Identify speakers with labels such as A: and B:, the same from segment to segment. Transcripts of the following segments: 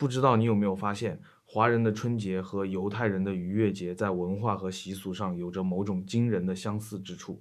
A: 不知道你有没有发现，华人的春节和犹太人的逾越节在文化和习俗上有着某种惊人的相似之处。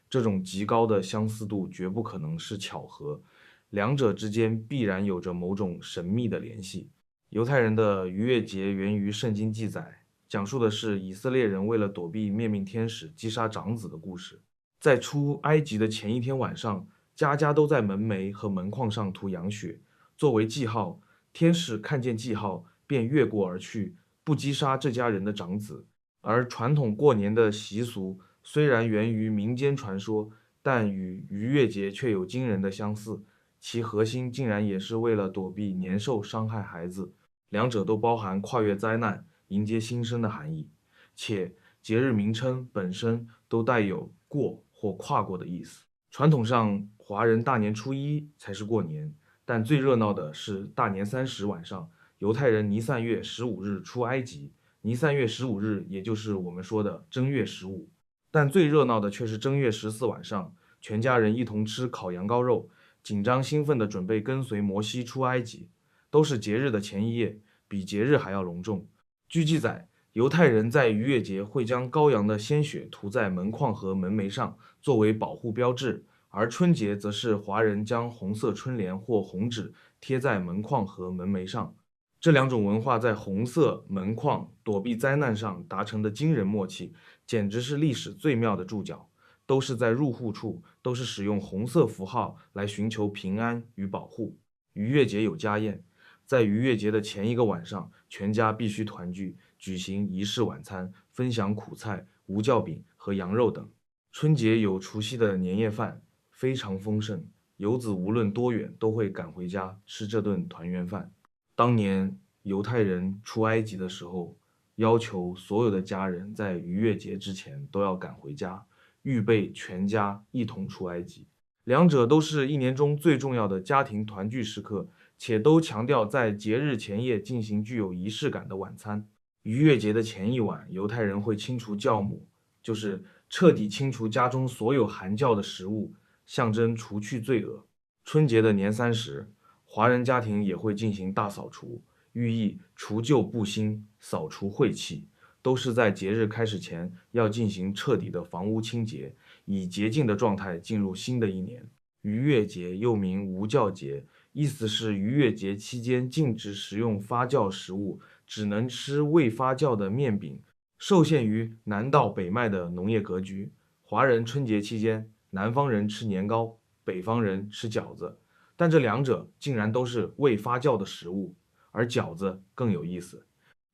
A: 这种极高的相似度绝不可能是巧合，两者之间必然有着某种神秘的联系。犹太人的逾越节源于圣经记载，讲述的是以色列人为了躲避灭命天使击杀长子的故事。在出埃及的前一天晚上，家家都在门楣和门框上涂羊血，作为记号。天使看见记号，便越过而去，不击杀这家人的长子。而传统过年的习俗虽然源于民间传说，但与逾越节却有惊人的相似，其核心竟然也是为了躲避年兽伤害孩子。两者都包含跨越灾难、迎接新生的含义，且节日名称本身都带有过或跨过的意思。传统上，华人大年初一才是过年，但最热闹的是大年30晚上，犹太人尼散月15日出埃及。尼散月15日，也就是我们说的正月15。但最热闹的却是正月14晚上，全家人一同吃烤羊羔肉，紧张兴奋地准备跟随摩西出埃及。都是节日的前一夜，比节日还要隆重。据记载，犹太人在逾越节会将羔羊的鲜血涂在门框和门楣上，作为保护标志；而春节则是华人将红色春联或红纸贴在门框和门楣上。这两种文化在红色门框躲避灾难上达成的惊人默契，简直是历史最妙的注脚。都是在入户处，都是使用红色符号来寻求平安与保护。逾越节有家宴，在逾越节的前一个晚上，全家必须团聚，举行仪式晚餐，分享苦菜、无酵饼和羊肉等。春节有除夕的年夜饭，非常丰盛，游子无论多远都会赶回家吃这顿团圆饭。当年犹太人出埃及的时候，要求所有的家人在逾越节之前都要赶回家，预备全家一同出埃及。两者都是一年中最重要的家庭团聚时刻，且都强调在节日前夜进行具有仪式感的晚餐。逾越节的前一晚，犹太人会清除酵母，就是彻底清除家中所有含酵的食物，象征除去罪恶。春节的年30，华人家庭也会进行大扫除，寓意除旧布新，扫除晦气，都是在节日开始前要进行彻底的房屋清洁，以洁净的状态进入新的一年。逾越节又名无酵节，意思是逾越节期间禁止食用发酵食物，只能吃未发酵的面饼，受限于南到北麦的农业格局。华人春节期间，南方人吃年糕，北方人吃饺子，但这两者竟然都是未发酵的食物。而饺子更有意思，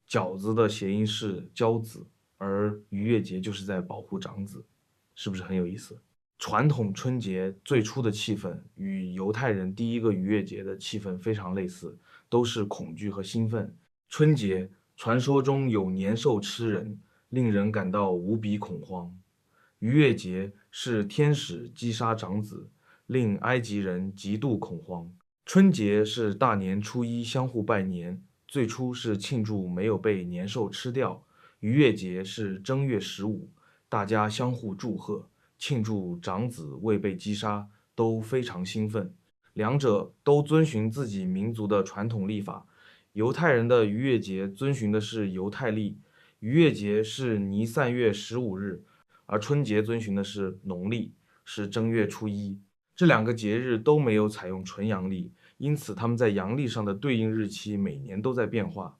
A: 饺子的谐音是骄子，而逾越节就是在保护长子，是不是很有意思？传统春节最初的气氛与犹太人第一个逾越节的气氛非常类似，都是恐惧和兴奋。春节传说中有年兽吃人，令人感到无比恐慌；逾越节是天使击杀长子，令埃及人极度恐慌。春节是大年初一相互拜年，最初是庆祝没有被年兽吃掉；逾越节是正月15，大家相互祝贺，庆祝长子未被击杀，都非常兴奋。两者都遵循自己民族的传统历法。犹太人的逾越节遵循的是犹太历，逾越节是尼散月15日，而春节遵循的是农历，是正月初一。这两个节日都没有采用纯阳历，因此他们在阳历上的对应日期每年都在变化。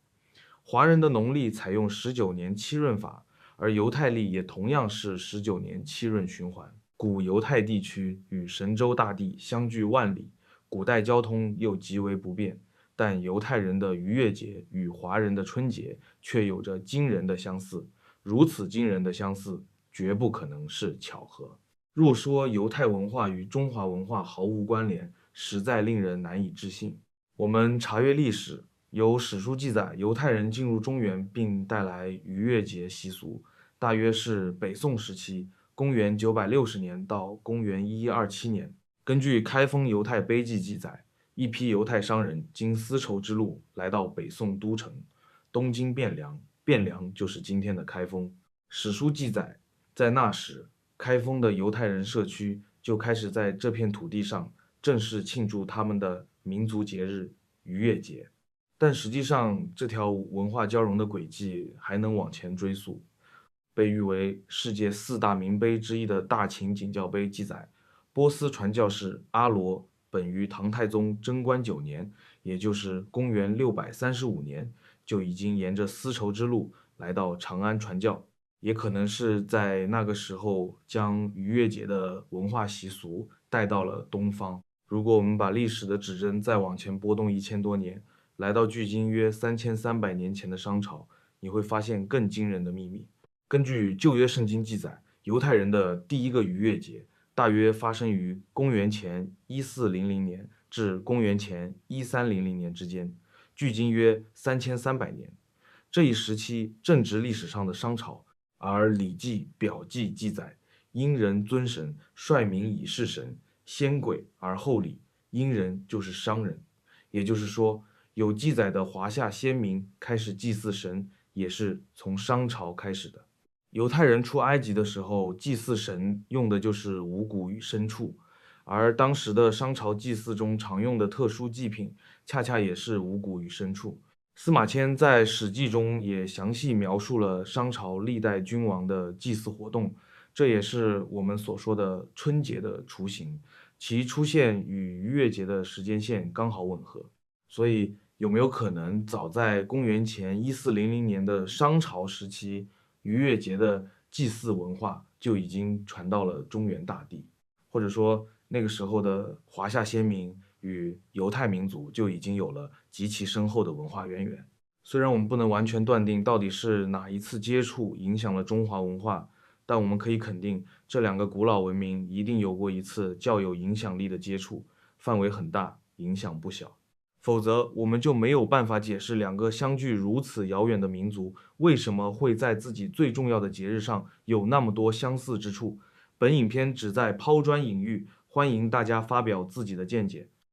A: 华人的农历采用19年七闰法，而犹太历也同样是19年七闰循环。古犹太地区与神州大地相距万里，古代交通又极为不便，但犹太人的逾越节与华人的春节却有着惊人的相似。如此惊人的相似，绝不可能是巧合。若说犹太文化与中华文化毫无关联，实在令人难以置信。我们查阅历史，有史书记载，犹太人进入中原并带来逾越节习俗，大约是北宋时期，公元960年到公元1127年。根据开封犹太碑记记载，一批犹太商人经丝绸之路来到北宋都城，东经汴梁，汴梁就是今天的开封。史书记载，在那时，开封的犹太人社区就开始在这片土地上正式庆祝他们的民族节日逾越节。但实际上，这条文化交融的轨迹还能往前追溯。被誉为世界四大名碑之一的大秦景教碑记载，波斯传教士阿罗本于唐太宗贞观9年，也就是公元635年，就已经沿着丝绸之路来到长安传教，也可能是在那个时候将逾越节的文化习俗带到了东方。如果我们把历史的指针再往前拨动1000多年，来到距今约3300年前的商朝，你会发现更惊人的秘密。根据旧约圣经记载，犹太人的第一个逾越节大约发生于公元前1400年至公元前1300年之间，距今约3300年。这一时期正值历史上的商朝，而《礼记·表记》记载：殷人尊神，率民以事神，先鬼而后礼。殷人就是商人，也就是说，有记载的华夏先民开始祭祀神，也是从商朝开始的。犹太人出埃及的时候，祭祀神用的就是五谷与牲畜，而当时的商朝祭祀中常用的特殊祭品，恰恰也是五谷与牲畜。司马迁在《史记》中也详细描述了商朝历代君王的祭祀活动，这也是我们所说的春节的雏形，其出现与逾越节的时间线刚好吻合。所以，有没有可能早在公元前1400年的商朝时期，逾越节的祭祀文化就已经传到了中原大地，或者说那个时候的华夏先民与犹太民族就已经有了极其深厚的文化渊源。虽然我们不能完全断定到底是哪一次接触影响了中华文化，但我们可以肯定，这两个古老文明一定有过一次较有影响力的接触，范围很大，影响不小。否则，我们就没有办法解释两个相距如此遥远的民族为什么会在自己最重要的节日上有那么多相似之处。本影片旨在抛砖引玉，欢迎大家发表自己的见解。